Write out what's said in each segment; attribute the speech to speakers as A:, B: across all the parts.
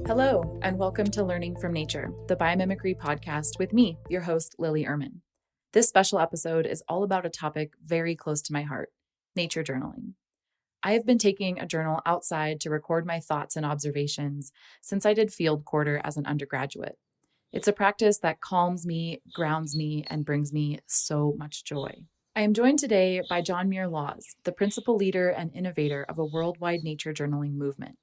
A: Hello, and welcome to Learning from Nature, the biomimicry podcast with me, your host, Lily Ehrman. This special episode is all about a topic very close to my heart, nature journaling. I have been taking a journal outside to record my thoughts and observations since I did field quarter as an undergraduate. It's a practice that calms me, grounds me, and brings me so much joy. I am joined today by Muir Laws, the principal leader and innovator of a worldwide nature journaling movement.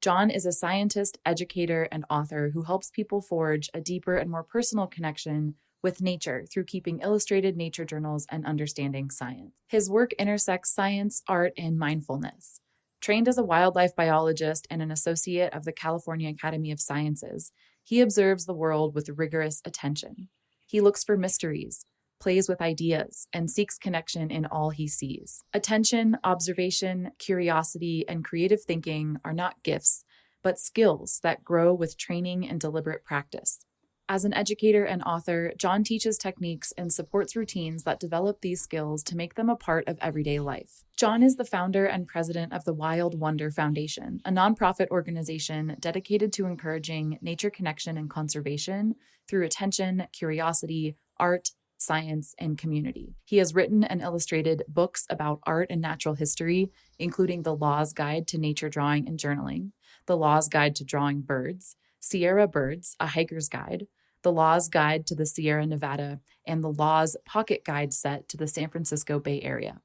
A: John is a scientist, educator, and author who helps people forge a deeper and more personal connection with nature through keeping illustrated nature journals and understanding science. His work intersects science, art, and mindfulness. Trained as a wildlife biologist and an associate of the California Academy of Sciences, he observes the world with rigorous attention. He looks for mysteries, plays with ideas, and seeks connection in all he sees. Attention, observation, curiosity, and creative thinking are not gifts, but skills that grow with training and deliberate practice. As an educator and author, John teaches techniques and supports routines that develop these skills to make them a part of everyday life. John is the founder and president of the Wild Wonder Foundation, a nonprofit organization dedicated to encouraging nature connection and conservation through attention, curiosity, art, science, and community. He has written and illustrated books about art and natural history, including The Laws Guide to Nature Drawing and Journaling, The Laws Guide to Drawing Birds, Sierra Birds, A Hiker's Guide, The Laws Guide to the Sierra Nevada, and the Laws Pocket Guide set to the San Francisco Bay Area.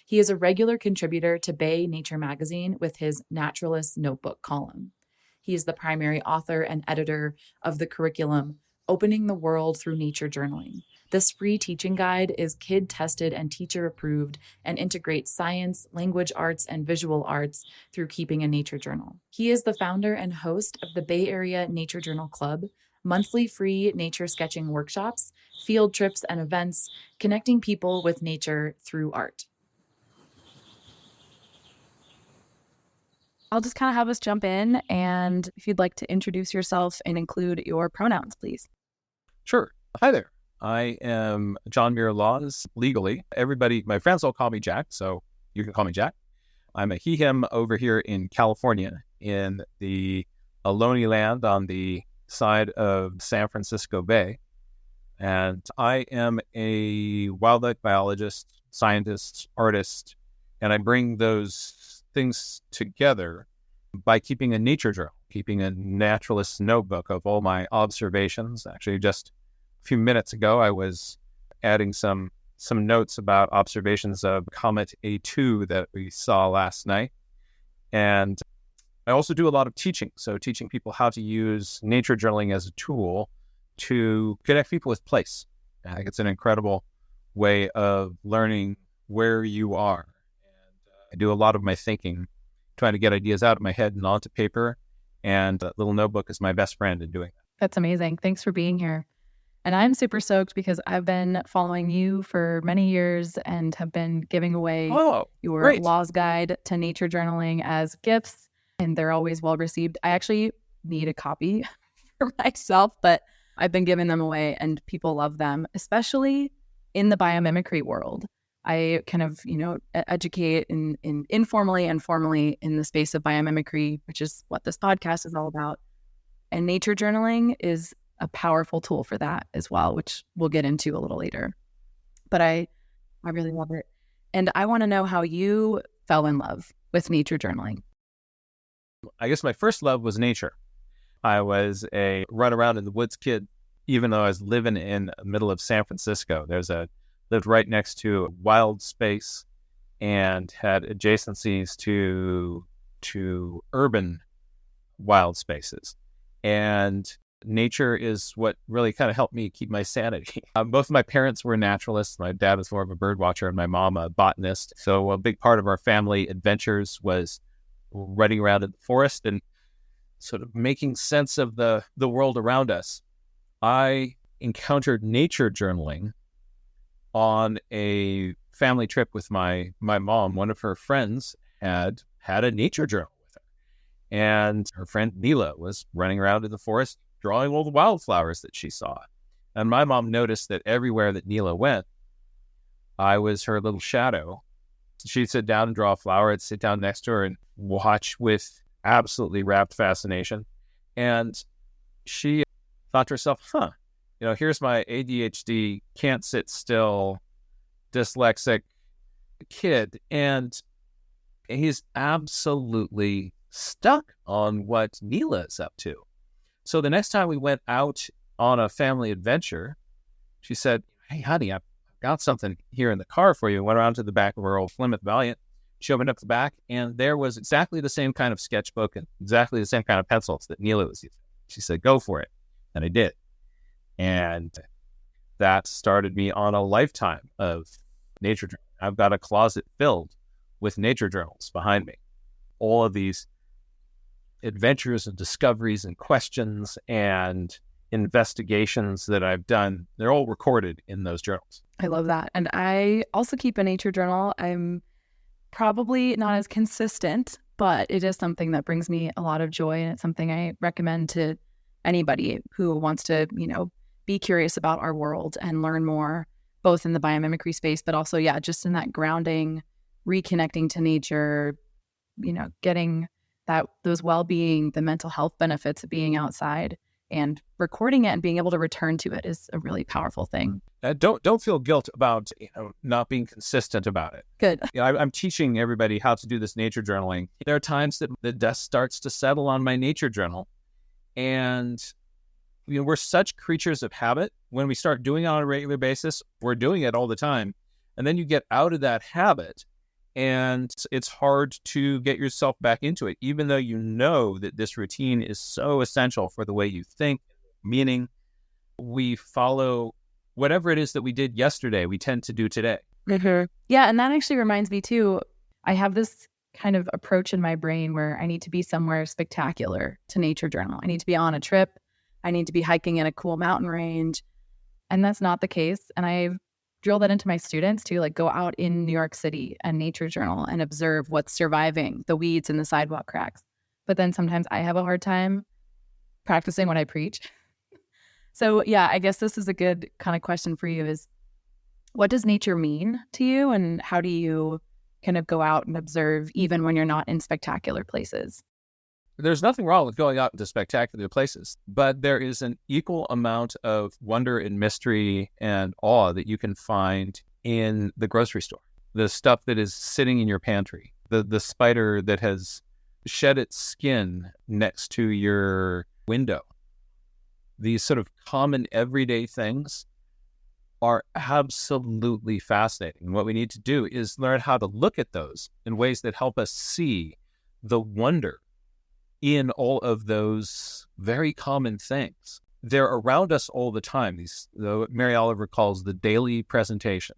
A: He is a regular contributor to Bay Nature magazine with his Naturalist Notebook column. He is the primary author and editor of the curriculum Opening the World Through Nature Journaling. This free teaching guide is kid-tested and teacher-approved and integrates science, language arts, and visual arts through keeping a nature journal. He is the founder and host of the Bay Area Nature Journal Club, monthly free nature sketching workshops, field trips and events, connecting people with nature through art.
B: I'll just kind of have us jump in, and if you'd like to introduce yourself and include your pronouns, please.
C: Sure. Hi there. I am Muir Laws, legally. Everybody, my friends all call me Jack, so you can call me Jack. I'm a he, him over here in California in the Ohlone land on the side of San Francisco Bay. And I am a wildlife biologist, scientist, artist, and I bring those things together by keeping a nature journal, keeping a naturalist's notebook of all my observations. Actually, just a few minutes ago, I was adding some notes about observations of Comet A2 that we saw last night. And I also do a lot of teaching. So teaching people how to use nature journaling as a tool to connect people with place. I think it's an incredible way of learning where you are. I do a lot of my thinking, trying to get ideas out of my head and onto paper, and a little notebook is my best friend in doing that.
B: That's amazing. Thanks for being here. And I'm super stoked because I've been following you for many years and have been giving away your
C: great.
B: Laws Guide to Nature Journaling as gifts, and they're always well received. I actually need a copy for myself, but I've been giving them away and people love them, especially in the biomimicry world. I kind of, educate in informally and formally in the space of biomimicry, which is what this podcast is all about. And nature journaling is a powerful tool for that as well, which we'll get into a little later. But I really love it. And I want to know how you fell in love with nature journaling.
C: I guess my first love was nature. I was a run around in the woods kid, even though I was living in the middle of San Francisco. Lived right next to a wild space and had adjacencies to urban wild spaces. And nature is what really kind of helped me keep my sanity. Both of my parents were naturalists. My dad was more of a bird watcher and my mom a botanist. So a big part of our family adventures was running around in the forest and sort of making sense of the world around us. I encountered nature journaling on a family trip with my mom. One of her friends had a nature journal with her. And her friend Mila was running around in the forest drawing all the wildflowers that she saw. And my mom noticed that everywhere that Neela went, I was her little shadow. She'd sit down and draw a flower. I'd sit down next to her and watch with absolutely rapt fascination. And she thought to herself, here's my ADHD, can't sit still, dyslexic kid. And he's absolutely stuck on what Neela is up to. So the next time we went out on a family adventure, she said, "Hey, honey, I've got something here in the car for you." Went around to the back of her old Plymouth Valiant. She opened up the back, and there was exactly the same kind of sketchbook and exactly the same kind of pencils that Neela was using. She said, "Go for it." And I did. And that started me on a lifetime of nature journaling. I've got a closet filled with nature journals behind me. All of these adventures and discoveries and questions and investigations that I've done, they're all recorded in those journals.
B: I love that. And I also keep a nature journal. I'm probably not as consistent, but it is something that brings me a lot of joy. And it's something I recommend to anybody who wants to, be curious about our world and learn more, both in the biomimicry space, but also, just in that grounding, reconnecting to nature, getting those well-being, the mental health benefits of being outside, and recording it and being able to return to it is a really powerful thing.
C: Don't feel guilt about not being consistent about it.
B: Good.
C: I'm teaching everybody how to do this nature journaling. There are times that the dust starts to settle on my nature journal, and we're such creatures of habit. When we start doing it on a regular basis, we're doing it all the time, and then you get out of that habit, and it's hard to get yourself back into it, even though you know that this routine is so essential for the way you think, meaning we follow whatever it is that we did yesterday, we tend to do today.
B: Mm-hmm. Yeah, and that actually reminds me too, I have this kind of approach in my brain where I need to be somewhere spectacular to nature journal. I need to be on a trip. I need to be hiking in a cool mountain range. And that's not the case. And I drill that into my students to go out in New York City and nature journal and observe what's surviving, the weeds and the sidewalk cracks. But then sometimes I have a hard time practicing what I preach. So I guess this is a good kind of question for you is, what does nature mean to you? And how do you kind of go out and observe even when you're not in spectacular places?
C: There's nothing wrong with going out into spectacular places, but there is an equal amount of wonder and mystery and awe that you can find in the grocery store. The stuff that is sitting in your pantry, the spider that has shed its skin next to your window. These sort of common everyday things are absolutely fascinating. And what we need to do is learn how to look at those in ways that help us see the wonder in all of those very common things. They're around us all the time. These, what Mary Oliver calls the daily presentations.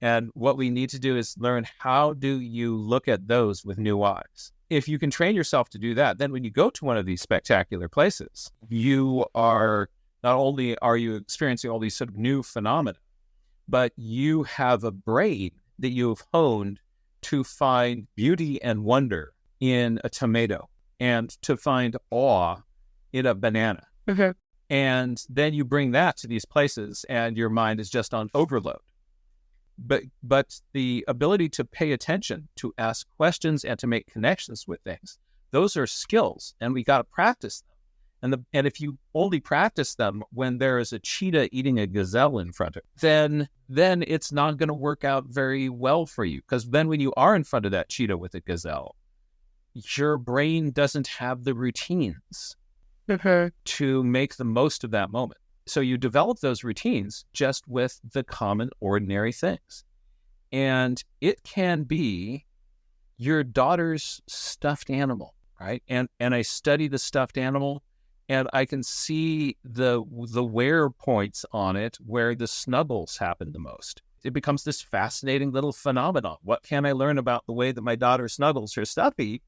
C: And what we need to do is learn, how do you look at those with new eyes? If you can train yourself to do that, then when you go to one of these spectacular places, you are, not only are you experiencing all these sort of new phenomena, but you have a brain that you've honed to find beauty and wonder in a tomato, and to find awe in a banana.
B: Mm-hmm.
C: And then you bring that to these places and your mind is just on overload. But the ability to pay attention, to ask questions, and to make connections with things, those are skills, and we got to practice them. And if you only practice them when there is a cheetah eating a gazelle in front of you, then it's not going to work out very well for you, because then when you are in front of that cheetah with a gazelle, your brain doesn't have the routines to make the most of that moment. So you develop those routines just with the common, ordinary things. And it can be your daughter's stuffed animal, right? And I study the stuffed animal, and I can see the wear points on it where the snuggles happen the most. It becomes this fascinating little phenomenon. What can I learn about the way that my daughter snuggles her stuffy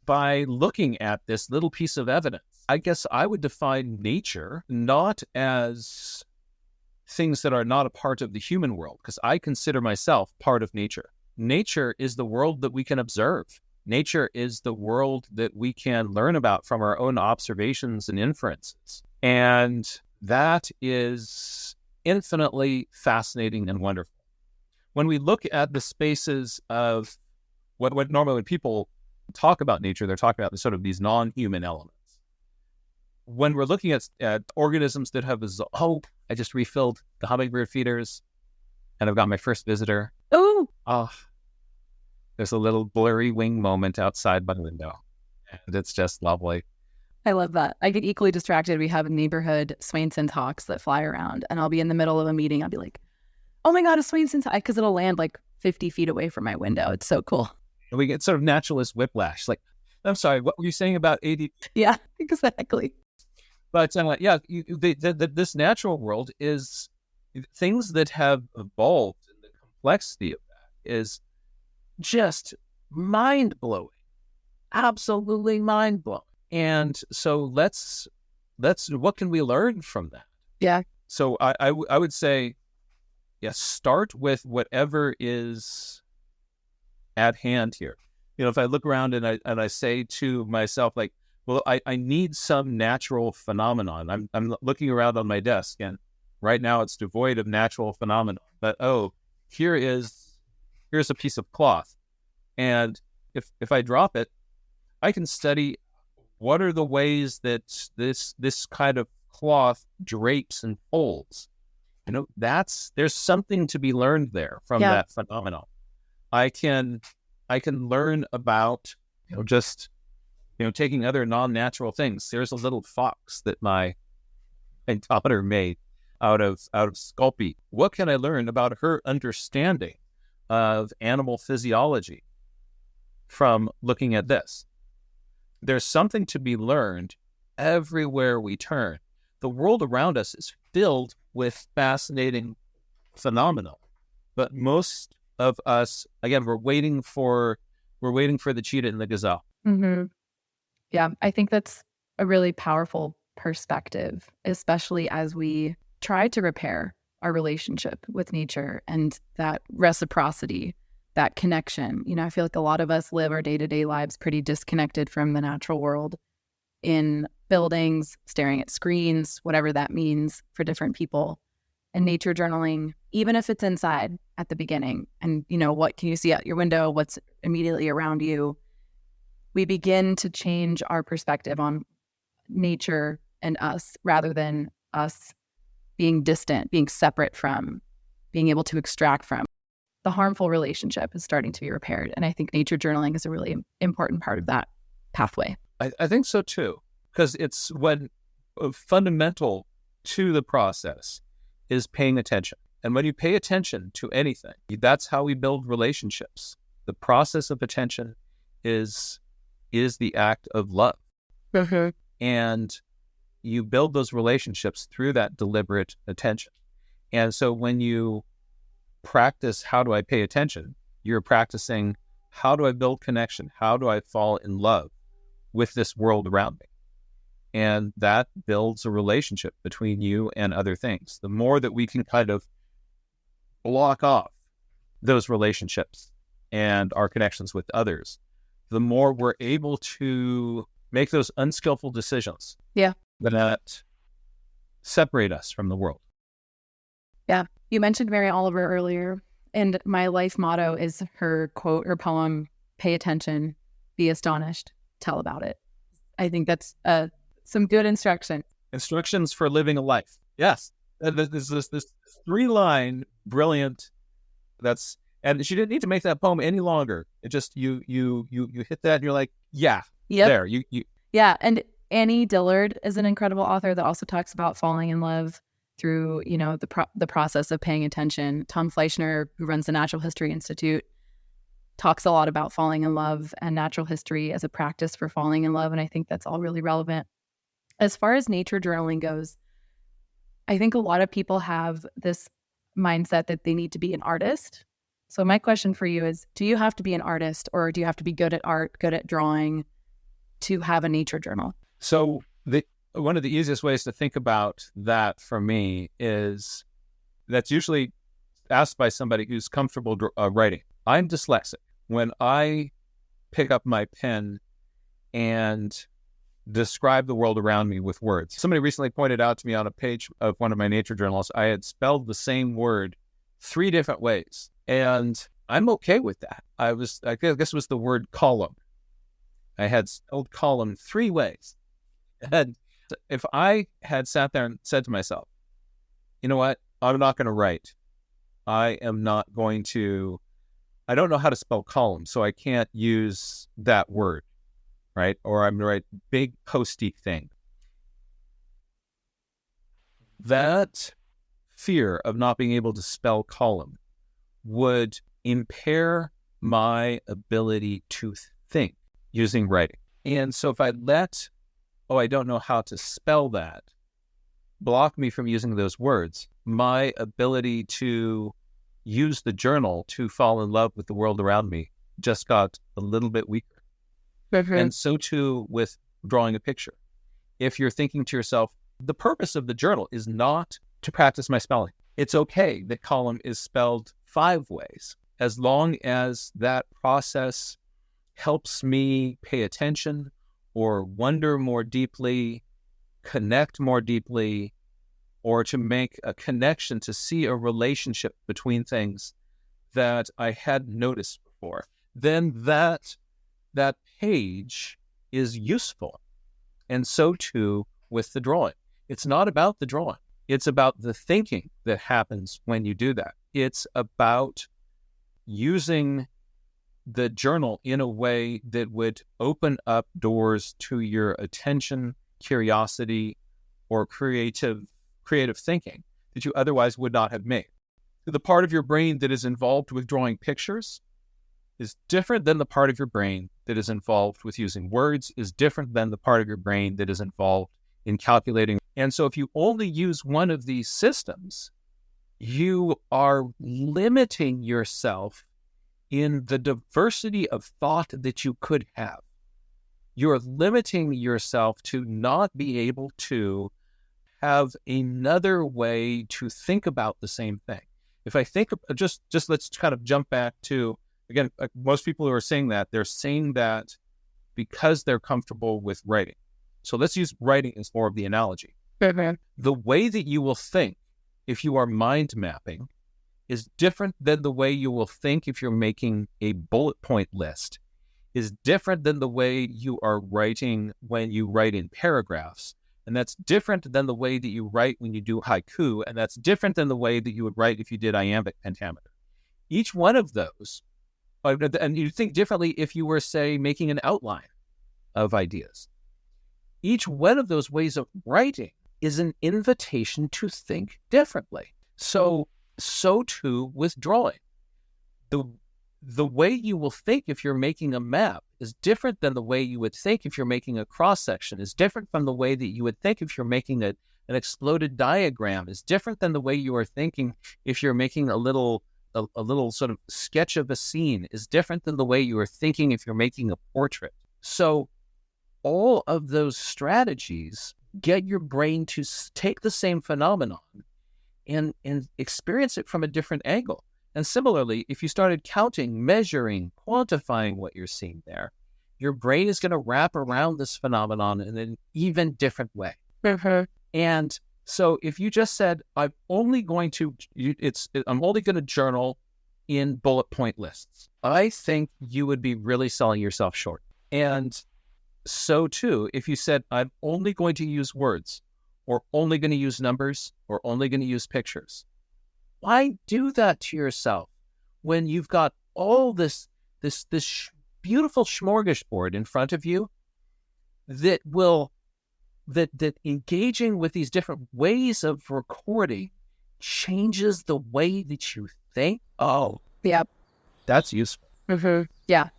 C: by looking at this little piece of evidence? I guess I would define nature not as things that are not a part of the human world, because I consider myself part of nature. Nature is the world that we can observe. Nature is the world that we can learn about from our own observations and inferences. And that is infinitely fascinating and wonderful. when we look at the spaces of what normally when people talk about nature, they're talking about sort of these non-human elements. When we're looking at organisms that have I just refilled the hummingbird feeders and I've got my first visitor.
B: Oh,
C: There's a little blurry wing moment outside my window and it's just lovely.
B: I love that. I get equally distracted. We have neighborhood Swainson hawks that fly around, and I'll be in the middle of a meeting. I'll be like, oh my God, a Swainson hawk, because it'll land like 50 feet away from my window. It's so cool.
C: And we get sort of naturalist whiplash. Like, I'm sorry, what were you saying about ADD?
B: Yeah, exactly.
C: But this natural world is things that have evolved, and the complexity of that is just mind-blowing, absolutely mind-blowing. And so let's what can we learn from that?
B: Yeah.
C: So I would say, start with whatever is at hand here. If I look around and I say to myself, like, well, I need some natural phenomenon. I'm looking around on my desk, and right now it's devoid of natural phenomenon. But here's a piece of cloth, and if I drop it, I can study what are the ways that this kind of cloth drapes and folds. There's something to be learned there from that phenomenon. I can learn about taking other non-natural things. There's a little fox that my daughter made out of Sculpey. What can I learn about her understanding of animal physiology from looking at this? There's something to be learned everywhere we turn. The world around us is filled with fascinating phenomena, but most of us, again, we're waiting for the cheetah and the gazelle.
B: Mm-hmm. Yeah, I think that's a really powerful perspective, especially as we try to repair our relationship with nature and that reciprocity, that connection. I feel like a lot of us live our day-to-day lives pretty disconnected from the natural world, in buildings, staring at screens, whatever that means for different people. And nature journaling, even if it's inside at the beginning, and what can you see out your window, what's immediately around you, we begin to change our perspective on nature and us, rather than us being distant, being separate from, being able to extract from. The harmful relationship is starting to be repaired. And I think nature journaling is a really important part of that pathway.
C: I think so too, because it's fundamental to the process is paying attention. And when you pay attention to anything, that's how we build relationships. The process of attention is the act of love.
B: Mm-hmm.
C: And you build those relationships through that deliberate attention. And so when you practice, how do I pay attention? You're practicing, how do I build connection? How do I fall in love with this world around me? And that builds a relationship between you and other things. The more that we can kind of block off those relationships and our connections with others, the more we're able to make those unskillful decisions that separate us from the world.
B: Yeah. You mentioned Mary Oliver earlier, and my life motto is her quote or poem, "Pay attention, be astonished, tell about it." I think that's some good instruction.
C: Instructions for living a life. Yes. This 3-line brilliant. And she didn't need to make that poem any longer. It just you hit that and you're like, yeah,
B: yep.
C: There.
B: Yeah, and Annie Dillard is an incredible author that also talks about falling in love through, the process of paying attention. Tom Fleischner, who runs the Natural History Institute, talks a lot about falling in love and natural history as a practice for falling in love. And I think that's all really relevant. As far as nature journaling goes, I think a lot of people have this mindset that they need to be an artist. So my question for you is, do you have to be an artist, or do you have to be good at art, good at drawing to have a nature journal?
C: So one of the easiest ways to think about that for me is that's usually asked by somebody who's comfortable writing. I'm dyslexic. When I pick up my pen and describe the world around me with words, somebody recently pointed out to me on a page of one of my nature journals, I had spelled the same word 3 different ways. And I'm okay with that. I guess it was the word column. I had spelled column 3 ways. And if I had sat there and said to myself, you know what, I'm not going to write. I don't know how to spell column, so I can't use that word, right? Or I'm going to write big posty thing. That fear of not being able to spell column would impair my ability to think using writing. And so if I I don't know how to spell that, block me from using those words, my ability to use the journal to fall in love with the world around me just got a little bit weaker.
B: Mm-hmm.
C: And so too with drawing a picture. If you're thinking to yourself, the purpose of the journal is not to practice my spelling. It's okay that column is spelled 5 ways, as long as that process helps me pay attention or wonder more deeply, connect more deeply, or to make a connection, to see a relationship between things that I hadn't noticed before, then that page is useful. And so too with the drawing. It's not about the drawing. It's about the thinking that happens when you do that. It's about using the journal in a way that would open up doors to your attention, curiosity, or creative thinking that you otherwise would not have made. The part of your brain that is involved with drawing pictures is different than the part of your brain that is involved with using words, is different than the part of your brain that is involved in calculating. And so if you only use one of these systems, you are limiting yourself in the diversity of thought that you could have. You're limiting yourself to not be able to have another way to think about the same thing. If I think just let's kind of jump back to, again, most people who are saying that, they're saying that because they're comfortable with writing. So let's use writing as more of the analogy.
B: Mm-hmm.
C: The way that you will think if you are mind mapping is different than the way you will think if you're making a bullet point list, is different than the way you are writing when you write in paragraphs. And that's different than the way that you write when you do haiku. And that's different than the way that you would write if you did iambic pentameter. Each one of those, and you think differently if you were, say, making an outline of ideas. Each one of those ways of writing is an invitation to think differently. So too with drawing. The way you will think if you're making a map is different than the way you would think if you're making a cross-section, is different from the way that you would think if you're making an exploded diagram, is different than the way you are thinking if you're making a little sort of sketch of a scene, is different than the way you are thinking if you're making a portrait. So all of those strategies get your brain to take the same phenomenon and experience it from a different angle. And similarly, if you started counting, measuring, quantifying what you're seeing there, your brain is going to wrap around this phenomenon in an even different way.
B: Mm-hmm.
C: And so if you just said, I'm only going to journal in bullet point lists, I think you would be really selling yourself short. And so too, if you said, I'm only going to use words, or only going to use numbers, or only going to use pictures, why do that to yourself when you've got all this beautiful smorgasbord in front of you that engaging with these different ways of recording changes the way that you think? Oh,
B: Yep.
C: That's useful.
B: Mm-hmm. Yeah.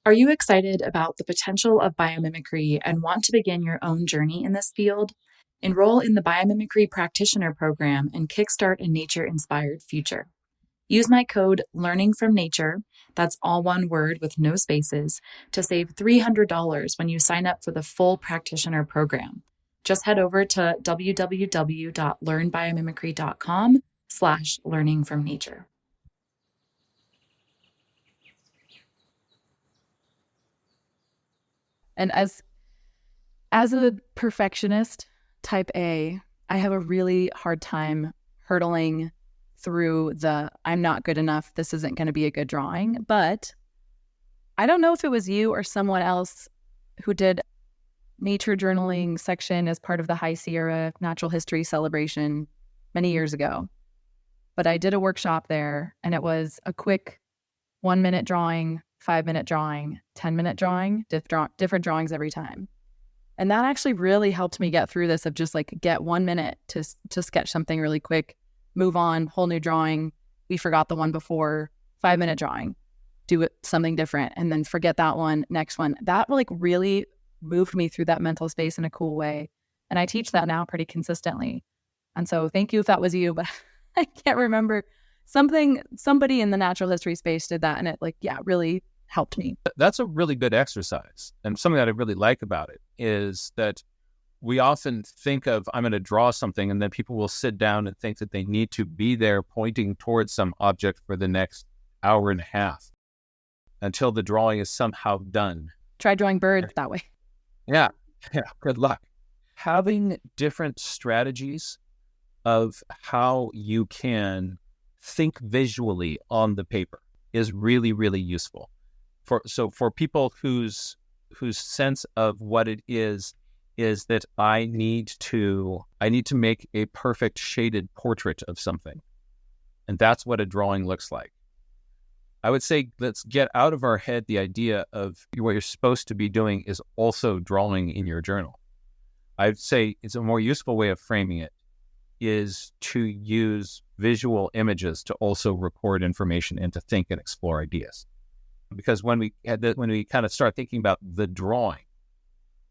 A: Are you excited about the potential of biomimicry and want to begin your own journey in this field? Enroll in the Biomimicry Practitioner Program and kickstart a nature-inspired future. Use my code LEARNINGFROMNATURE, that's all one word with no spaces, to save $300 when you sign up for the full practitioner program. Just head over to www.learnbiomimicry.com/learningfromnature.
B: And as a perfectionist, type A, I have a really hard time hurtling through the I'm not good enough, this isn't going to be a good drawing. But I don't know if it was you or someone else who did nature journaling section as part of the High Sierra Natural History Celebration many years ago. But I did a workshop there, and it was a quick 1-minute drawing, 5-minute drawing, 10-minute drawing, different drawings every time. And that actually really helped me get through this of just like get 1 minute to sketch something really quick, move on, whole new drawing. We forgot the one before, 5-minute drawing, do it something different, and then forget that one, next one. That like really moved me through that mental space in a cool way. And I teach that now pretty consistently. And so thank you if that was you, but I can't remember. Somebody in the natural history space did that, and it really helped me.
C: That's a really good exercise. And something that I really like about it is that we often think of, I'm going to draw something, and then people will sit down and think that they need to be there pointing towards some object for the next hour and a half until the drawing is somehow done.
B: Try drawing birds that way.
C: Yeah. Good luck. Having different strategies of how you can think visually on the paper is really, really useful. For people whose sense of what it is that I need to make a perfect shaded portrait of something. And that's what a drawing looks like. I would say let's get out of our head the idea of what you're supposed to be doing is also drawing in your journal. I'd say it's a more useful way of framing it is to use visual images to also record information and to think and explore ideas. Because when we kind of start thinking about the drawing,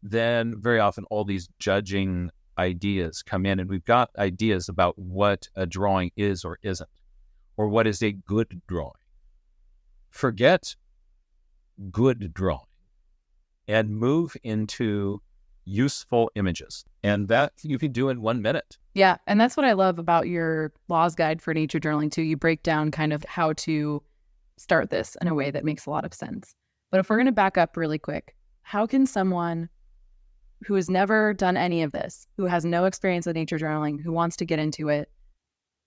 C: then very often all these judging ideas come in, and we've got ideas about what a drawing is or isn't, or what is a good drawing. Forget good drawing and move into useful images. And that you can do in 1 minute.
B: Yeah. And that's what I love about your Laws Guide for Nature Journaling too. You break down kind of how to start this in a way that makes a lot of sense. But if we're going to back up really quick, how can someone who has never done any of this, who has no experience with nature journaling, who wants to get into it,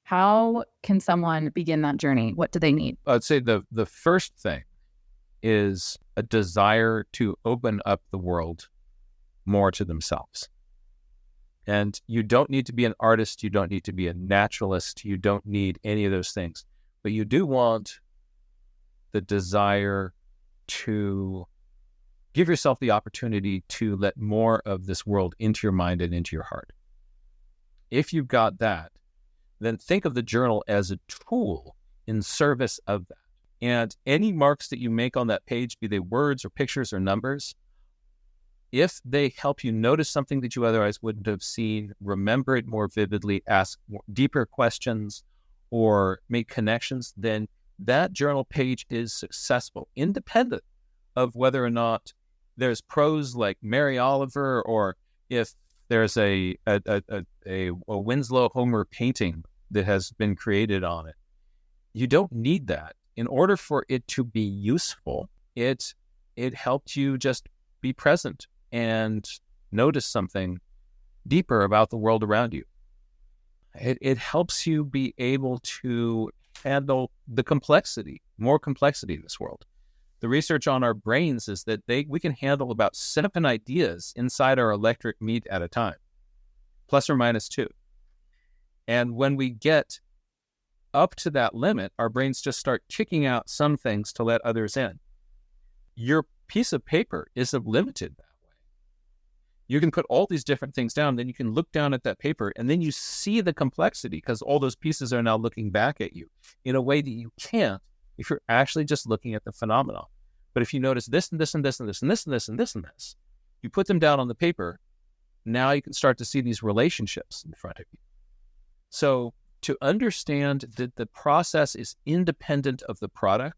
B: how can someone begin that journey? What do they need?
C: I'd say the first thing is a desire to open up the world more to themselves. And you don't need to be an artist. You don't need to be a naturalist. You don't need any of those things. But you do want the desire to give yourself the opportunity to let more of this world into your mind and into your heart. If you've got that, then think of the journal as a tool in service of that. And any marks that you make on that page, be they words or pictures or numbers, if they help you notice something that you otherwise wouldn't have seen, remember it more vividly, ask deeper questions, or make connections, then that journal page is successful, independent of whether or not there's prose like Mary Oliver, or if there's a Winslow Homer painting that has been created on it. You don't need that. In order for it to be useful, it helped you just be present and notice something deeper about the world around you. It helps you be able to handle the complexity, more complexity in this world. The research on our brains is that we can handle about 7 ideas inside our electric meat at a time, plus or minus 2. And when we get up to that limit, our brains just start kicking out some things to let others in. Your piece of paper isn't limited that way. You can put all these different things down, then you can look down at that paper, and then you see the complexity because all those pieces are now looking back at you in a way that you can't if you're actually just looking at the phenomenon. But if you notice this and this and this and this and this and this and this and this, you put them down on the paper, now you can start to see these relationships in front of you. So to understand that the process is independent of the product,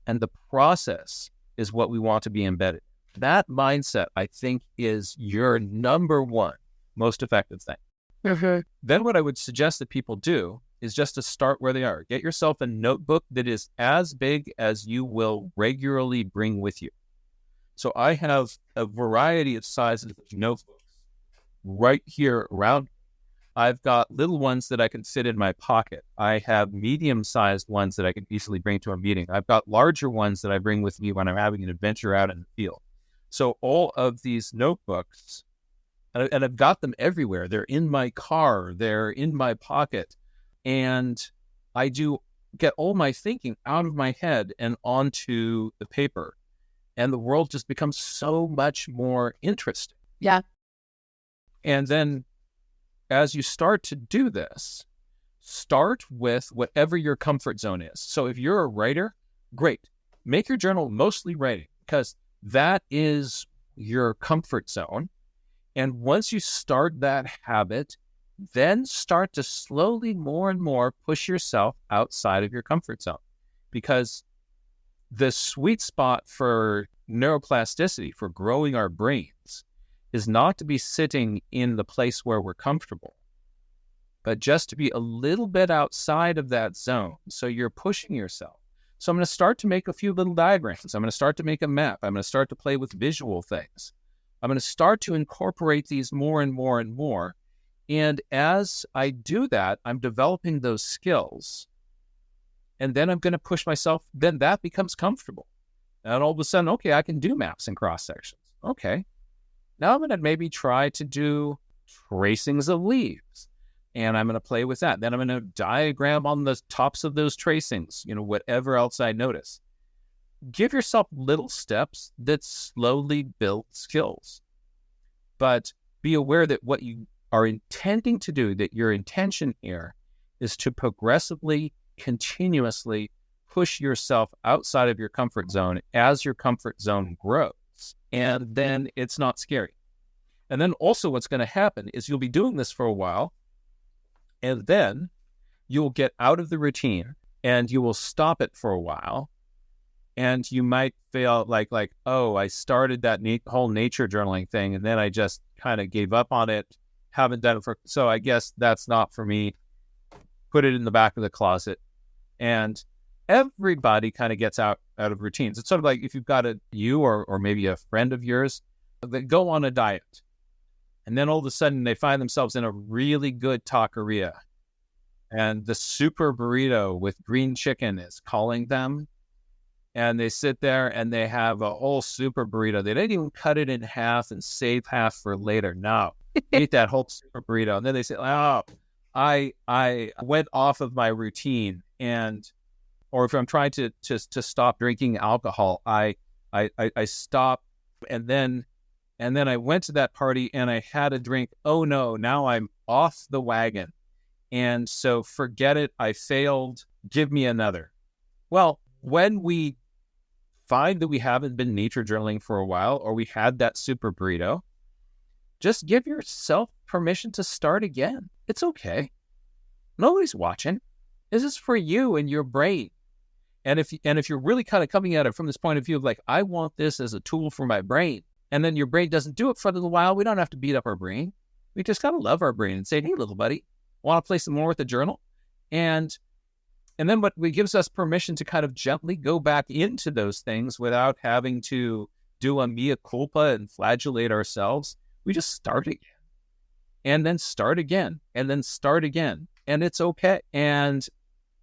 C: and the process is what we want to be embedded. That mindset, I think, is your number one most effective thing.
B: Mm-hmm.
C: Then what I would suggest that people do is just to start where they are. Get yourself a notebook that is as big as you will regularly bring with you. So I have a variety of sizes of notebooks right here around. I've got little ones that I can fit in my pocket. I have medium-sized ones that I can easily bring to a meeting. I've got larger ones that I bring with me when I'm having an adventure out in the field. So all of these notebooks, and I've got them everywhere. They're in my car. They're in my pocket. And I do get all my thinking out of my head and onto the paper. And the world just becomes so much more interesting.
B: Yeah.
C: And then as you start to do this, start with whatever your comfort zone is. So if you're a writer, great. Make your journal mostly writing because that is your comfort zone. And once you start that habit, then start to slowly more and more push yourself outside of your comfort zone. Because the sweet spot for neuroplasticity, for growing our brains, is not to be sitting in the place where we're comfortable, but just to be a little bit outside of that zone. So you're pushing yourself. So I'm going to start to make a few little diagrams. I'm going to start to make a map. I'm going to start to play with visual things. I'm going to start to incorporate these more and more and more. And as I do that, I'm developing those skills. And then I'm going to push myself. Then that becomes comfortable. And all of a sudden, okay, I can do maps and cross sections. Okay. Now I'm going to maybe try to do tracings of leaves, and I'm going to play with that. Then I'm going to diagram on the tops of those tracings, whatever else I notice. Give yourself little steps that slowly build skills. But be aware that what you are intending to do, that your intention here is to progressively, continuously push yourself outside of your comfort zone as your comfort zone grows. And then it's not scary. And then also what's going to happen is you'll be doing this for a while, and then you'll get out of the routine and you will stop it for a while. And you might feel like, oh, I started that whole nature journaling thing, and then I just kind of gave up on it, haven't done it so I guess that's not for me. Put it in the back of the closet. And everybody kind of gets out of routines. It's sort of like if you've got you or maybe a friend of yours that go on a diet, and then all of a sudden they find themselves in a really good taqueria, and the super burrito with green chicken is calling them, and they sit there and they have a whole super burrito. They didn't even cut it in half and save half for later. No, eat that whole super burrito, and then they say, "Oh, I went off of my routine," or if I'm trying to stop drinking alcohol, I stop, and then I went to that party and I had a drink. Oh no, now I'm off the wagon. And so forget it. I failed. Give me another. Well, when we find that we haven't been nature journaling for a while, or we had that super burrito, just give yourself permission to start again. It's okay. Nobody's watching. This is for you and your brain. And if you're really kind of coming at it from this point of view of like, I want this as a tool for my brain, and then your brain doesn't do it for a little while, we don't have to beat up our brain. We just got to love our brain and say, hey, little buddy, want to play some more with the journal? And then what gives us permission to kind of gently go back into those things without having to do a mea culpa and flagellate ourselves. We just start again, and then start again, and then start again. And it's okay. And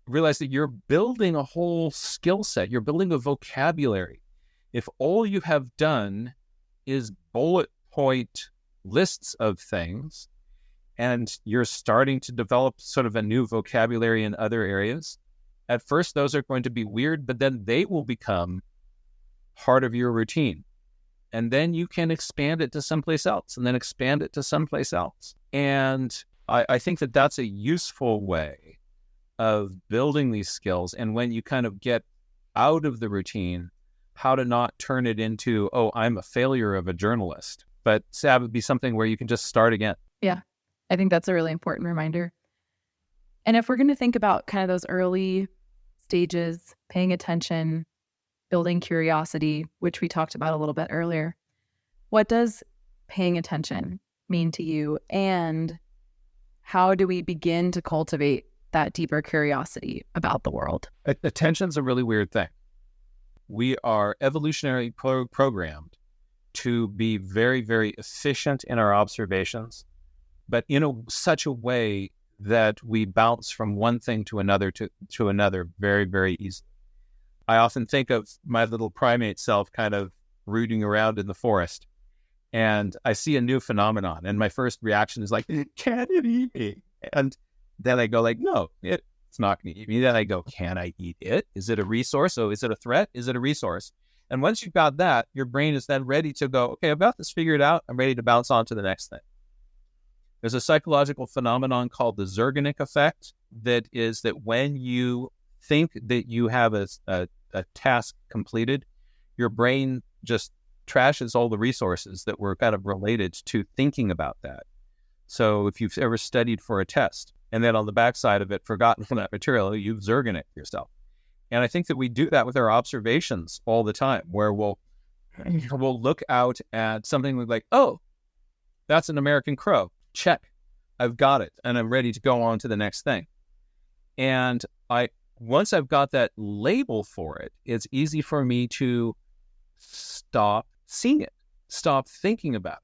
C: realize that you're building a whole skill set. You're building a vocabulary. If all you have done is bullet point lists of things, and you're starting to develop sort of a new vocabulary in other areas, at first those are going to be weird, but then they will become part of your routine. And then you can expand it to someplace else, and then expand it to someplace else. And I think that that's a useful way of building these skills. And when you kind of get out of the routine, how to not turn it into, oh, I'm a failure of a journalist, but have it be something where you can just start again.
B: Yeah, I think that's a really important reminder. And if we're going to think about kind of those early stages, paying attention, building curiosity, which we talked about a little bit earlier, what does paying attention mean to you? And how do we begin to cultivate that deeper curiosity about the world?
C: Attention's a really weird thing. We are evolutionarily programmed to be very, very efficient in our observations, but in such a way that we bounce from one thing to another to another very, very easily. I often think of my little primate self kind of rooting around in the forest, and I see a new phenomenon, and my first reaction is like, can it eat me? And then I go like, no, it's not going to eat me. Then I go, can I eat it? Is it a resource? So is it a threat? Is it a resource? And once you've got that, your brain is then ready to go, okay, I've got this figured out. I'm ready to bounce on to the next thing. There's a psychological phenomenon called the Zergenic effect that is that when you think that you have a task completed, your brain just trashes all the resources that were kind of related to thinking about that. So if you've ever studied for a test and then on the backside of it forgotten from that material, you've Zergenic yourself. And I think that we do that with our observations all the time, where we'll look out at something like, oh, that's an American crow. Check. I've got it. And I'm ready to go on to the next thing. And once I've got that label for it, it's easy for me to stop seeing it, stop thinking about it,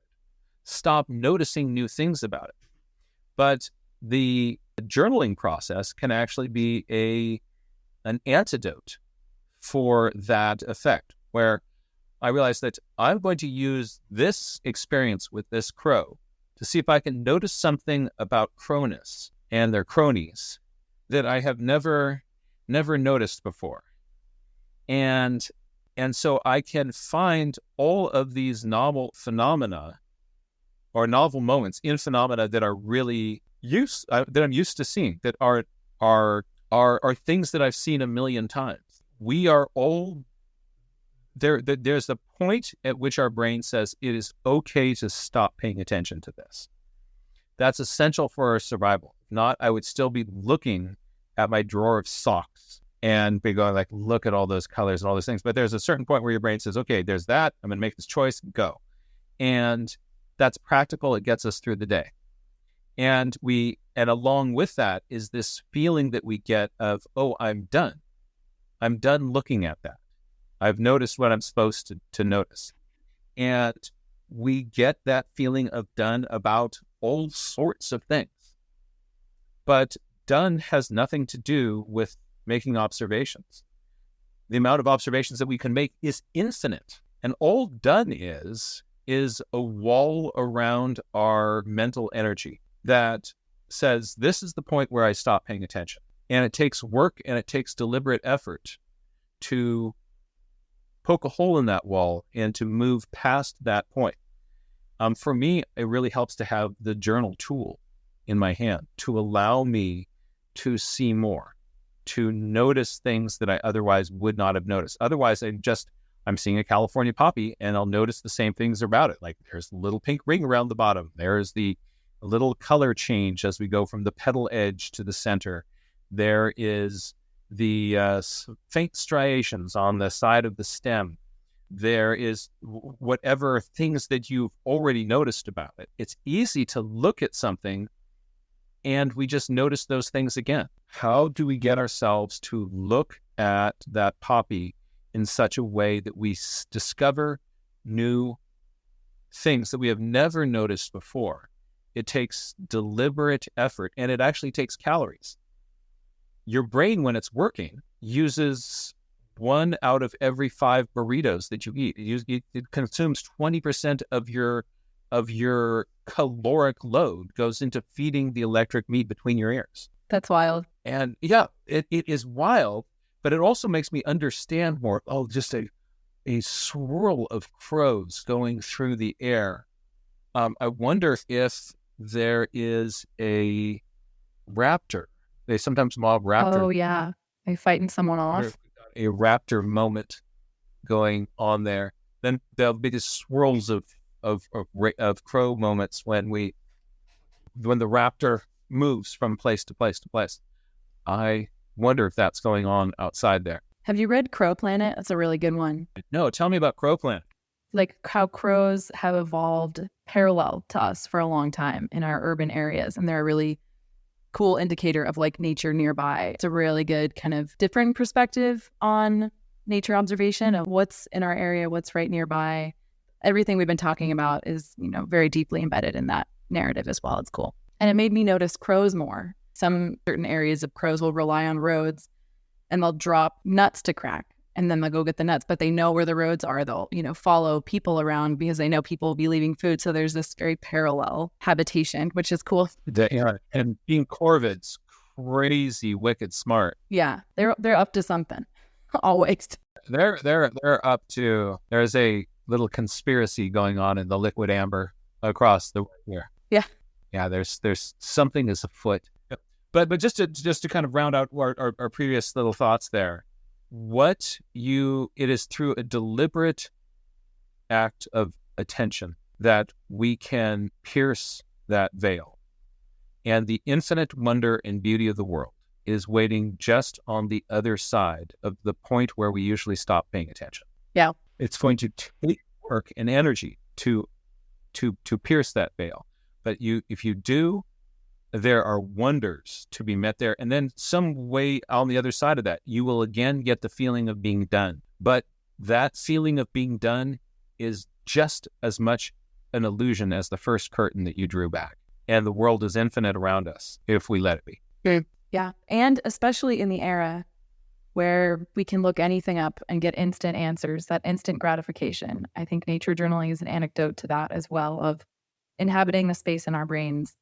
C: stop noticing new things about it. But the journaling process can actually be an antidote for that effect, where I realize that I'm going to use this experience with this crow to see if I can notice something about crowness and their cronies that I have never noticed before. And so I can find all of these novel phenomena or novel moments in phenomena that are really that I'm used to seeing, that are things that I've seen a million times. We are all there. There's the point at which our brain says it is okay to stop paying attention to this. That's essential for our survival. If not, I would still be looking at my drawer of socks and be going like, look at all those colors and all those things. But there's a certain point where your brain says, okay, there's that. I'm going to make this choice, go. And that's practical. It gets us through the day. And along with that is this feeling that we get of, oh, I'm done. I'm done looking at that. I've noticed what I'm supposed to notice. And we get that feeling of done about all sorts of things. But done has nothing to do with making observations. The amount of observations that we can make is infinite. And all done is a wall around our mental energy that says, this is the point where I stop paying attention. And it takes work and it takes deliberate effort to poke a hole in that wall and to move past that point. For me, it really helps to have the journal tool in my hand to allow me to see more, to notice things that I otherwise would not have noticed. Otherwise, I'm seeing a California poppy and I'll notice the same things about it. Like there's a little pink ring around the bottom. There's the little color change as we go from the petal edge to the center. There is the faint striations on the side of the stem. There is whatever things that you've already noticed about it. It's easy to look at something and we just notice those things again. How do we get ourselves to look at that poppy in such a way that we discover new things that we have never noticed before? It takes deliberate effort, and it actually takes calories. Your brain, when it's working, uses 1 out of every 5 burritos that you eat. It consumes 20% of your caloric load goes into feeding the electric meat between your ears.
B: That's wild.
C: And yeah, it is wild, but it also makes me understand more. Oh, just a swirl of crows going through the air. I wonder if there is a raptor. They sometimes mob raptor.
B: Oh yeah, they fighting someone off.
C: A raptor moment going on there. Then there'll be these swirls of crow moments when the raptor moves from place to place to place. I wonder if that's going on outside there.
B: Have you read Crow Planet? That's a really good one.
C: No, tell me about Crow Planet.
B: Like how crows have evolved parallel to us for a long time in our urban areas. And they're a really cool indicator of like nature nearby. It's a really good kind of different perspective on nature observation of what's in our area, what's right nearby. Everything we've been talking about is, very deeply embedded in that narrative as well. It's cool. And it made me notice crows more. Some certain areas of crows will rely on roads and they'll drop nuts to crack and then they'll go get the nuts, but they know where the roads are. They'll, follow people around because they know people will be leaving food. So there's this very parallel habitation, which is cool.
C: And being corvids, crazy, wicked smart.
B: Yeah, they're up to something, always.
C: They're up to. There's a little conspiracy going on in the liquid amber across the way here. Yeah. There's something is afoot. Yep. But just to kind of round out our previous little thoughts there, it is through a deliberate act of attention that we can pierce that veil. And the infinite wonder and beauty of the world is waiting just on the other side of the point where we usually stop paying attention.
B: Yeah.
C: It's going to take work and energy to pierce that veil. But if you do, there are wonders to be met there. And then some way on the other side of that, you will again get the feeling of being done. But that feeling of being done is just as much an illusion as the first curtain that you drew back. And the world is infinite around us if we let it be.
B: Yeah. And especially in the era where we can look anything up and get instant answers, that instant gratification. I think nature journaling is an anecdote to that as well, of inhabiting the space in our brains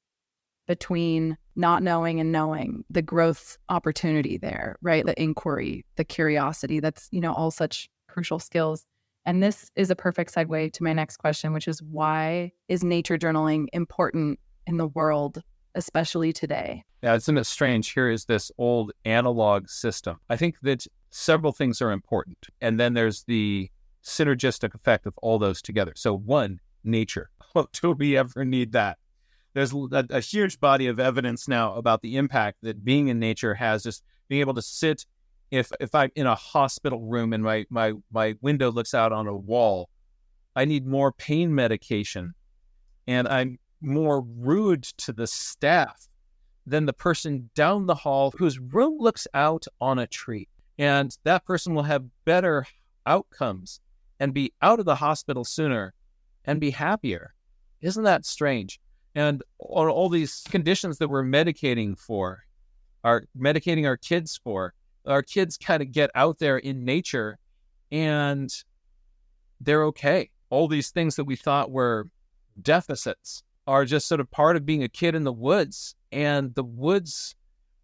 B: between not knowing and knowing, the growth opportunity there, right? The inquiry, the curiosity, that's, all such crucial skills. And this is a perfect segue to my next question, which is, why is nature journaling important in the world, especially today?
C: Yeah, isn't it strange? Here is this old analog system. I think that several things are important. And then there's the synergistic effect of all those together. So one, nature. Oh, do we ever need that? There's a huge body of evidence now about the impact that being in nature has, just being able to sit. If I'm in a hospital room and my window looks out on a wall, I need more pain medication and I'm more rude to the staff than the person down the hall whose room looks out on a tree. And that person will have better outcomes and be out of the hospital sooner and be happier. Isn't that strange? And all these conditions that we're medicating our kids for, our kids kind of get out there in nature and they're okay. All these things that we thought were deficits are just sort of part of being a kid in the woods. And the woods,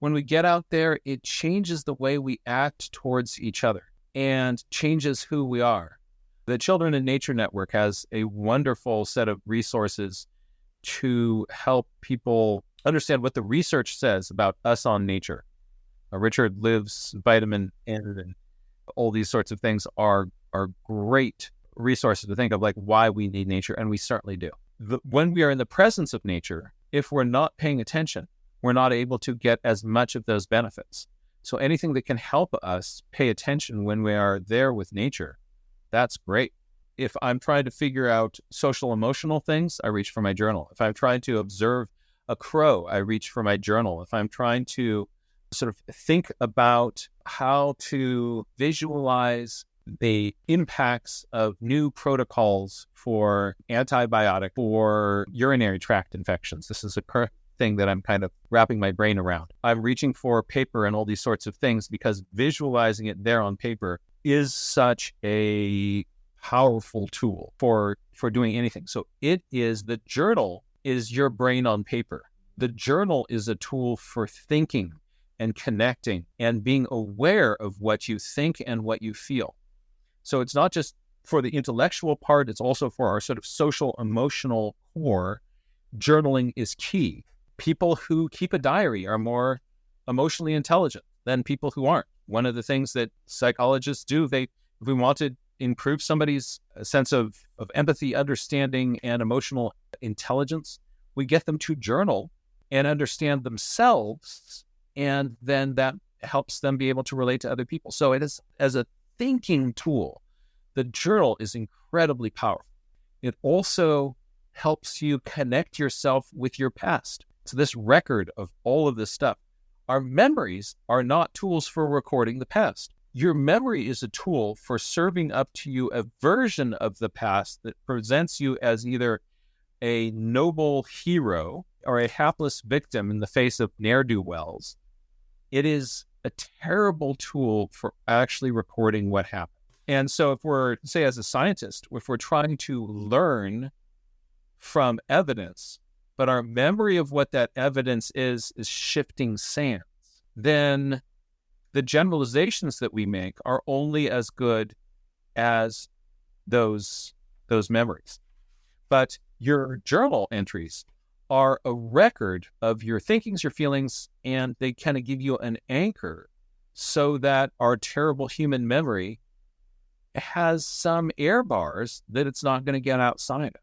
C: when we get out there, it changes the way we act towards each other and changes who we are. The Children in Nature Network has a wonderful set of resources to help people understand what the research says about us on nature. Richard Live's vitamin N and all these sorts of things are great resources to think of, like why we need nature, and we certainly do. When we are in the presence of nature, if we're not paying attention, we're not able to get as much of those benefits. So anything that can help us pay attention when we are there with nature, that's great. If I'm trying to figure out social emotional things, I reach for my journal. If I'm trying to observe a crow, I reach for my journal. If I'm trying to sort of think about how to visualize the impacts of new protocols for antibiotic or urinary tract infections, this is a thing that I'm kind of wrapping my brain around. I'm reaching for paper and all these sorts of things because visualizing it there on paper is such a powerful tool for doing anything. So the journal is your brain on paper. The journal is a tool for thinking and connecting and being aware of what you think and what you feel. So it's not just for the intellectual part, it's also for our sort of social emotional core. Journaling is key. People who keep a diary are more emotionally intelligent than people who aren't. One of the things that psychologists do, if we want to improve somebody's sense of empathy, understanding, and emotional intelligence, we get them to journal and understand themselves, and then that helps them be able to relate to other people. So it is, as a thinking tool, the journal is incredibly powerful. It also helps you connect yourself with your past. So this record of all of this stuff, our memories are not tools for recording the past. Your memory is a tool for serving up to you a version of the past that presents you as either a noble hero or a hapless victim in the face of ne'er-do-wells, it is a terrible tool for actually recording what happened. And so if we're, say, as a scientist, if we're trying to learn from evidence, but our memory of what that evidence is shifting sands, then the generalizations that we make are only as good as those memories. But your journal entries are a record of your thinkings, your feelings, and they kind of give you an anchor so that our terrible human memory has some air bars that it's not going to get outside of.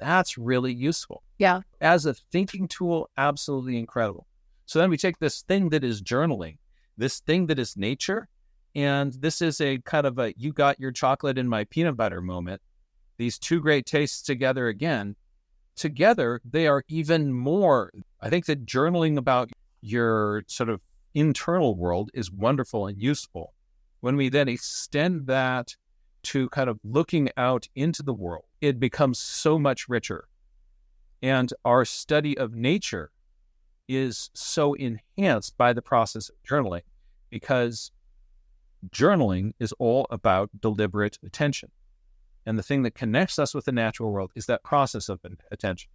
C: That's really useful.
B: Yeah.
C: As a thinking tool, absolutely incredible. So then we take this thing that is journaling, this thing that is nature, and this is a kind of a you got your chocolate in my peanut butter moment. These two great tastes together again. Together, they are even more. I think that journaling about your sort of internal world is wonderful and useful. When we then extend that to kind of looking out into the world, it becomes so much richer. And our study of nature is so enhanced by the process of journaling, because journaling is all about deliberate attention. And the thing that connects us with the natural world is that process of attention.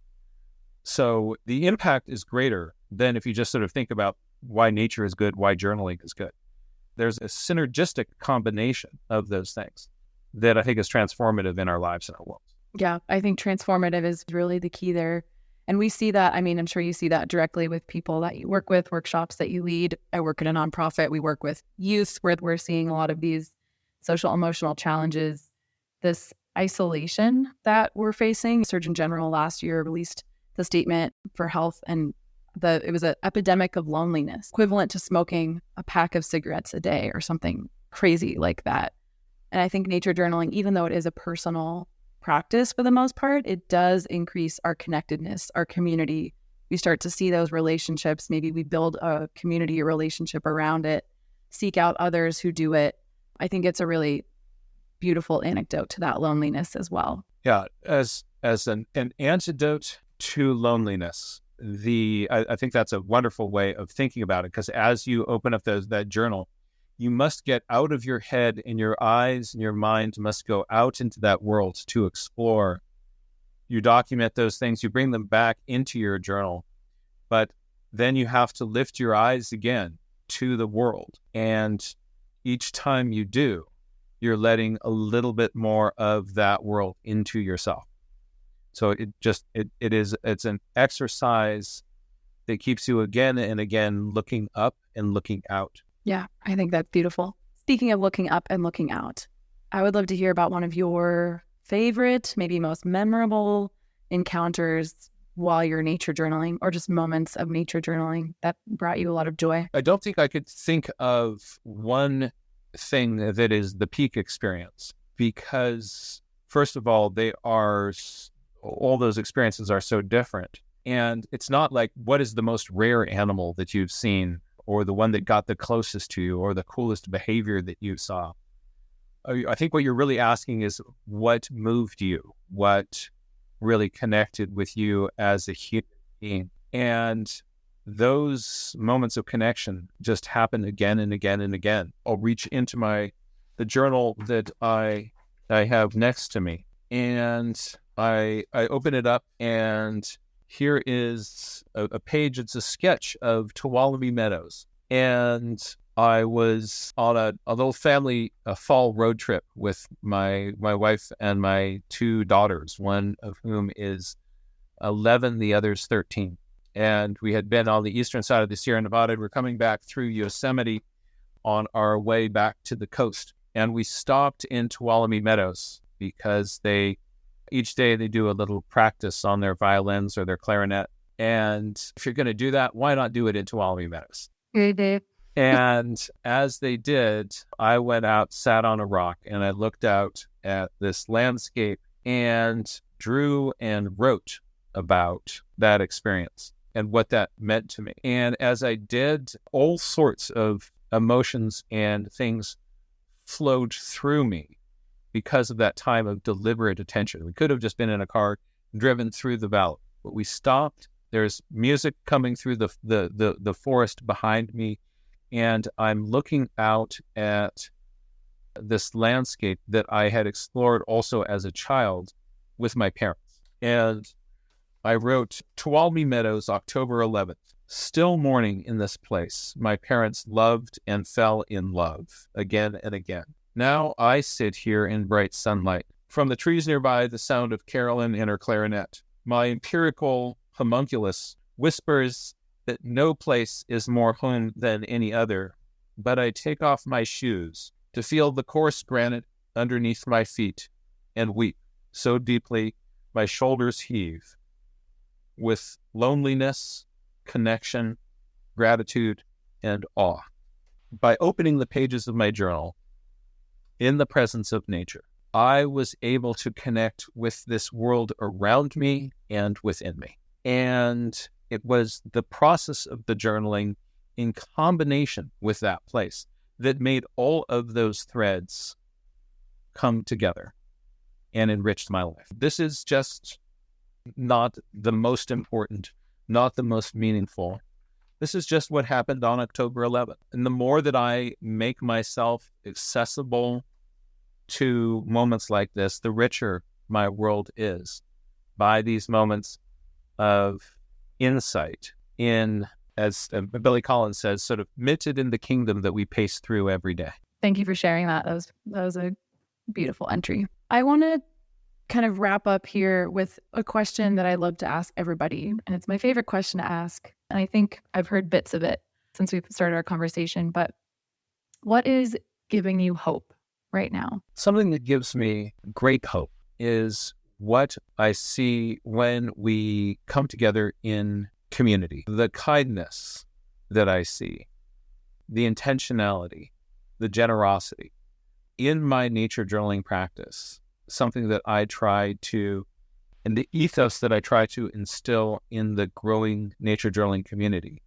C: So the impact is greater than if you just sort of think about why nature is good, why journaling is good. There's a synergistic combination of those things that I think is transformative in our lives and our world.
B: Yeah, I think transformative is really the key there. And we see that, I mean, I'm sure you see that directly with people that you work with, workshops that you lead. I work at a nonprofit. We work with youth where we're seeing a lot of these social emotional challenges, this isolation that we're facing. Surgeon General last year released the statement for health, and it was an epidemic of loneliness, equivalent to smoking a pack of cigarettes a day or something crazy like that. And I think nature journaling, even though it is a personal practice for the most part, it does increase our connectedness, our community. We start to see those relationships. Maybe we build a community, a relationship around it, seek out others who do it. I think it's a really beautiful anecdote to that loneliness as well.
C: Yeah, as an antidote to loneliness, I think that's a wonderful way of thinking about it, because as you open up that journal, you must get out of your head, and your eyes and your mind must go out into that world to explore. You document those things, you bring them back into your journal, but then you have to lift your eyes again to the world. And each time you do, you're letting a little bit more of that world into yourself. So it's an exercise that keeps you again and again looking up and looking out.
B: Yeah, I think that's beautiful. Speaking of looking up and looking out, I would love to hear about one of your favorite, maybe most memorable encounters while you're nature journaling, or just moments of nature journaling that brought you a lot of joy.
C: I don't think I could think of one thing that is the peak experience, because first of all, all those experiences are so different. And it's not like, what is the most rare animal that you've seen, or the one that got the closest to you, or the coolest behavior that you saw. I think what you're really asking is what moved you, what really connected with you as a human being. And those moments of connection just happen again and again and again. I'll reach into the journal that I have next to me, and I open it up, and here is a page. It's a sketch of Tuolumne Meadows. And I was on a little family fall road trip with my wife and my two daughters, one of whom is 11, the other's 13. And we had been on the eastern side of the Sierra Nevada. We're coming back through Yosemite on our way back to the coast. And we stopped in Tuolumne Meadows because each day they do a little practice on their violins or their clarinet. And if you're going to do that, why not do it in Tuolumne Meadows?
B: Mm-hmm.
C: And as they did, I went out, sat on a rock, and I looked out at this landscape and drew and wrote about that experience and what that meant to me. And as I did, all sorts of emotions and things flowed through me because of that time of deliberate attention. We could have just been in a car driven through the valley. But we stopped. There's music coming through the forest behind me, and I'm looking out at this landscape that I had explored also as a child with my parents. And I wrote, Tuolumne Meadows, October 11th. Still morning in this place. My parents loved and fell in love again and again. Now I sit here in bright sunlight. From the trees nearby, the sound of Carolyn and her clarinet. My empirical homunculus whispers that no place is more home than any other, but I take off my shoes to feel the coarse granite underneath my feet and weep so deeply my shoulders heave with loneliness, connection, gratitude, and awe. By opening the pages of my journal in the presence of nature, I was able to connect with this world around me and within me. And it was the process of the journaling in combination with that place that made all of those threads come together and enriched my life. This is just not the most important, not the most meaningful. This is just what happened on October 11th. And the more that I make myself accessible to moments like this, the richer my world is by these moments of insight in, as Billy Collins says, sort of minted in the kingdom that we pace through every day.
B: Thank you for sharing that. That was a beautiful entry. I want to kind of wrap up here with a question that I love to ask everybody. And it's my favorite question to ask. And I think I've heard bits of it since we've started our conversation. But what is giving you hope right now?
C: Something that gives me great hope is what I see when we come together in community. The kindness that I see, the intentionality, the generosity. In my nature journaling practice, something that I try to, and the ethos that I try to instill in the growing nature journaling community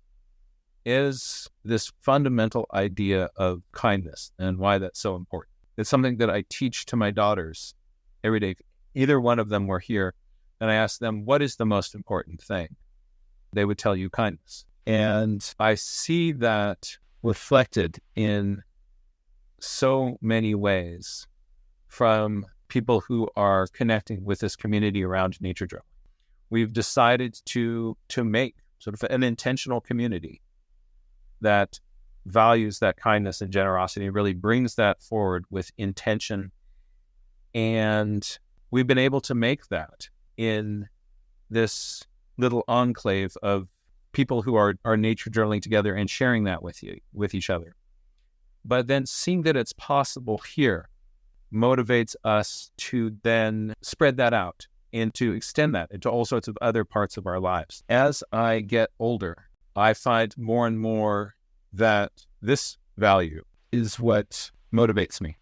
C: is this fundamental idea of kindness and why that's so important. It's something that I teach to my daughters every day. Either one of them were here, and I asked them, what is the most important thing? They would tell you kindness. And I see that reflected in so many ways from people who are connecting with this community around nature journaling. We've decided to make sort of an intentional community that values that kindness and generosity, really brings that forward with intention. And we've been able to make that in this little enclave of people who are nature journaling together and sharing that with each other. But then seeing that it's possible here motivates us to then spread that out and to extend that into all sorts of other parts of our lives. As I get older, I find more and more that this value is what motivates me.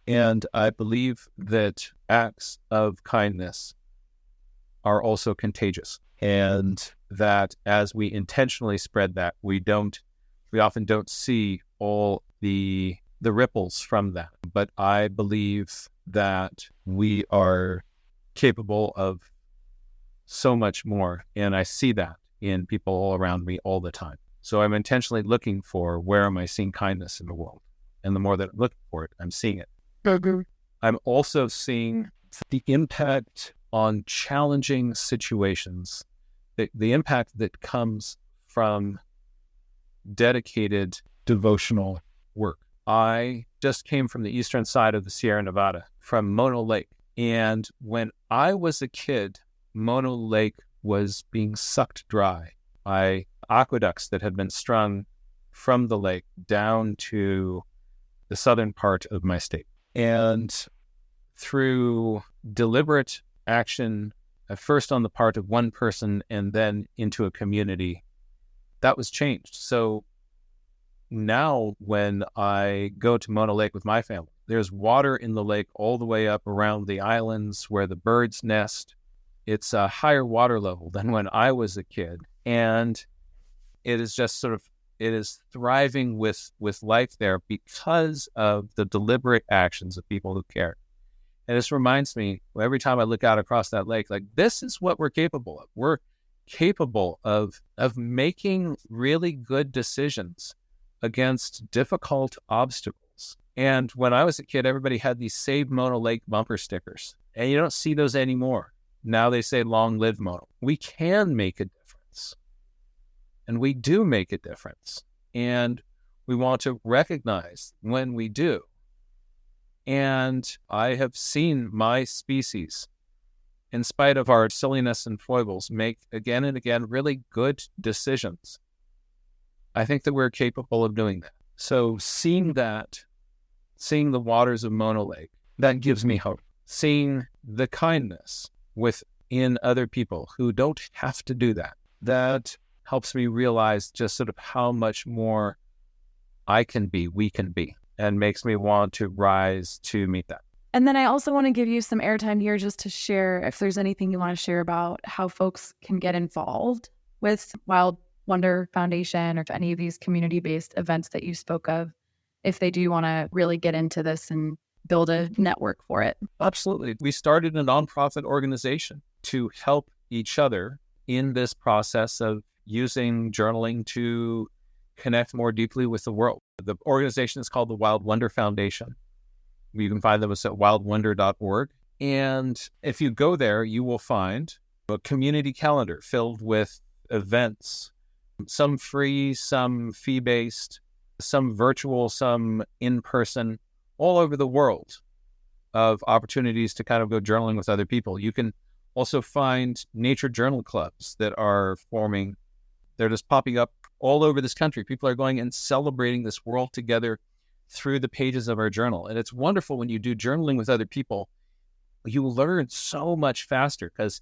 C: And I believe that acts of kindness are also contagious, and that as we intentionally spread that, we often don't see all the ripples from that. But I believe that we are capable of so much more, and I see that in people all around me all the time. So I'm intentionally looking for, where am I seeing kindness in the world? And the more that I'm looking for it, I'm seeing it. I'm also seeing the impact on challenging situations, the impact that comes from dedicated devotional work. I just came from the eastern side of the Sierra Nevada, from Mono Lake. And when I was a kid, Mono Lake was being sucked dry by aqueducts that had been strung from the lake down to the southern part of my state. And through deliberate action, at first on the part of one person and then into a community, that was changed. So now when I go to Mono Lake with my family, there's water in the lake all the way up around the islands where the birds nest. It's a higher water level than when I was a kid. And it is just it is thriving with life there because of the deliberate actions of people who care. And this reminds me, every time I look out across that lake, like, this is what we're capable of. We're capable of making really good decisions against difficult obstacles. And when I was a kid, everybody had these Save Mono Lake bumper stickers. And you don't see those anymore. Now they say long live Mono. We can make a difference. And we do make a difference. And we want to recognize when we do. And I have seen my species, in spite of our silliness and foibles, make again and again really good decisions. I think that we're capable of doing that. So seeing the waters of Mono Lake, that gives me hope. Seeing the kindness within other people who don't have to do that, that helps me realize just sort of how much more we can be, and makes me want to rise to meet that.
B: And then I also want to give you some airtime here just to share, if there's anything you want to share about how folks can get involved with Wild Wonder Foundation or any of these community-based events that you spoke of, if they do want to really get into this and build a network for it.
C: Absolutely. We started a nonprofit organization to help each other in this process of using journaling to connect more deeply with the world. The organization is called the Wild Wonder Foundation. You can find them at wildwonder.org. And if you go there, you will find a community calendar filled with events, some free, some fee-based, some virtual, some in-person, all over the world, of opportunities to kind of go journaling with other people. You can also find nature journal clubs that are forming. They're just popping up all over this country. People are going and celebrating this world together through the pages of our journal. And it's wonderful when you do journaling with other people. You learn so much faster because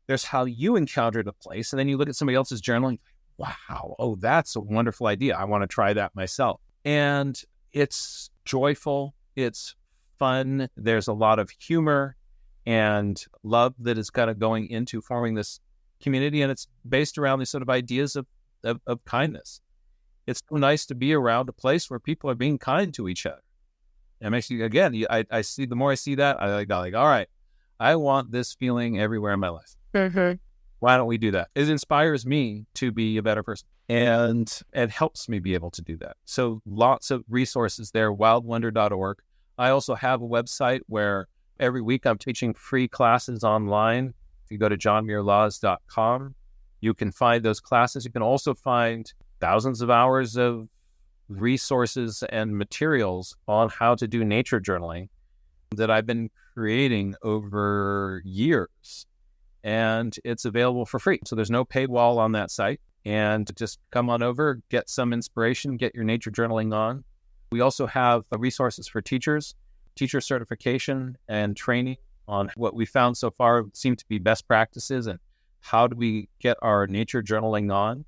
C: there's how you encountered a place, and then you look at somebody else's journaling. Wow, oh, that's a wonderful idea. I want to try that myself. And it's joyful. It's fun. There's a lot of humor and love that is kind of going into forming this community. And it's based around these sort of ideas of kindness. It's so nice to be around a place where people are being kind to each other. It makes you, again, I see, the more I see that, I like, all right, I want this feeling everywhere in my life.
B: Mm-hmm.
C: Why don't we do that? It inspires me to be a better person, and it helps me be able to do that. So lots of resources there, wildwonder.org. I also have a website where every week I'm teaching free classes online. If you go to johnmuirlaws.com, you can find those classes. You can also find thousands of hours of resources and materials on how to do nature journaling that I've been creating over years. And it's available for free. So there's no paywall on that site. And just come on over, get some inspiration, get your nature journaling on. We also have resources for teachers, teacher certification and training on what we found so far seem to be best practices and how do we get our nature journaling on.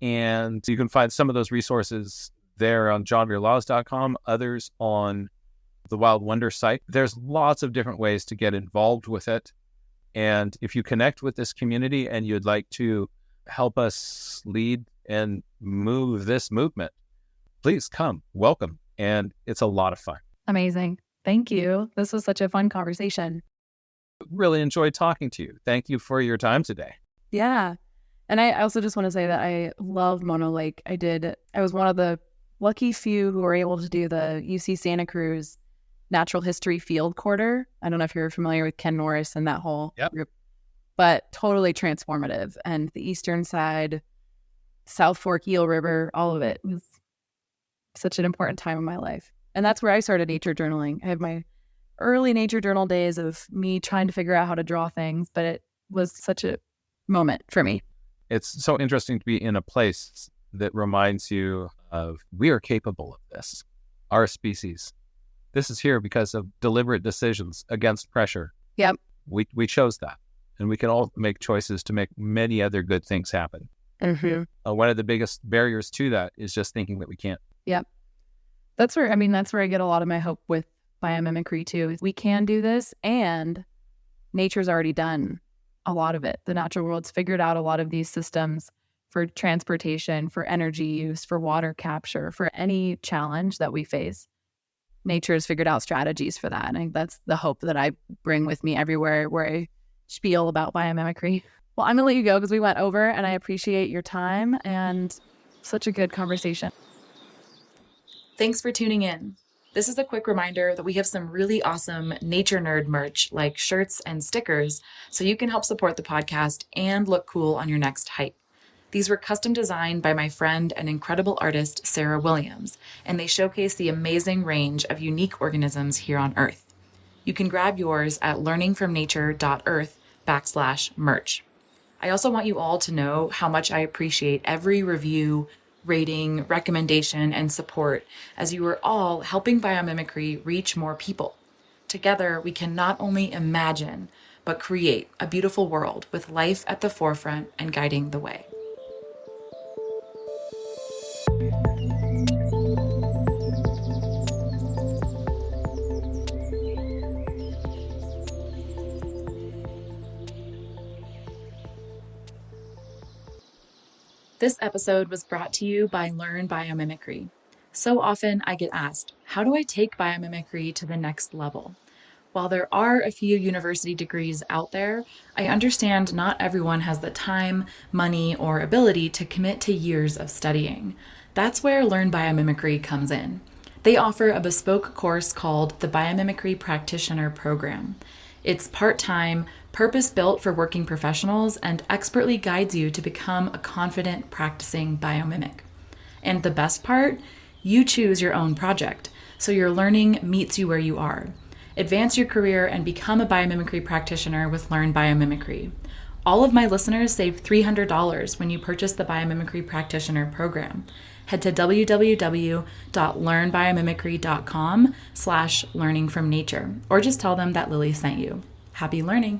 C: And you can find some of those resources there on johnmuirlaws.com, others on the Wild Wonder site. There's lots of different ways to get involved with it. And if you connect with this community and you'd like to help us lead and move this movement, please come, welcome. And it's a lot of fun.
B: Amazing. Thank you. This was such a fun conversation.
C: Really enjoyed talking to you. Thank you for your time today.
B: Yeah. And I also just want to say that I love Mono Lake. I was one of the lucky few who were able to do the UC Santa Cruz Natural History Field Quarter. I don't know if you're familiar with Ken Norris and that whole group, but totally transformative. And the eastern side, South Fork, Eel River, all of it was such an important time in my life. And that's where I started nature journaling. I have my early nature journal days of me trying to figure out how to draw things, but it was such a moment for me.
C: It's so interesting to be in a place that reminds you of, we are capable of this, our species. This is here because of deliberate decisions against pressure.
B: Yep.
C: We chose that. And we can all make choices to make many other good things happen.
B: Mm-hmm.
C: One of the biggest barriers to that is just thinking that we can't.
B: Yep. That's where I get a lot of my hope with biomimicry too. We can do this, and nature's already done a lot of it. The natural world's figured out a lot of these systems for transportation, for energy use, for water capture, for any challenge that we face. nature has figured out strategies for that. And I think that's the hope that I bring with me everywhere where I spiel about biomimicry. Well, I'm going to let you go because we went over, and I appreciate your time and such a good conversation.
A: Thanks for tuning in. This is a quick reminder that we have some really awesome nature nerd merch like shirts and stickers so you can help support the podcast and look cool on your next hike. These were custom designed by my friend and incredible artist, Sarah Williams, and they showcase the amazing range of unique organisms here on Earth. You can grab yours at learningfromnature.earth/merch. I also want you all to know how much I appreciate every review, rating, recommendation, and support as you are all helping biomimicry reach more people. Together, we can not only imagine, but create a beautiful world with life at the forefront and guiding the way. This episode was brought to you by Learn Biomimicry. So often I get asked, how do I take biomimicry to the next level? While there are a few university degrees out there, I understand not everyone has the time, money, or ability to commit to years of studying. That's where Learn Biomimicry comes in. They offer a bespoke course called the Biomimicry Practitioner Program. It's part-time, purpose-built for working professionals, and expertly guides you to become a confident practicing biomimic. And the best part? You choose your own project, so your learning meets you where you are. Advance your career and become a biomimicry practitioner with Learn Biomimicry. All of my listeners save $300 when you purchase the Biomimicry Practitioner Program. Head to www.learnbiomimicry.com/learningfromnature, or just tell them that Lily sent you. Happy learning!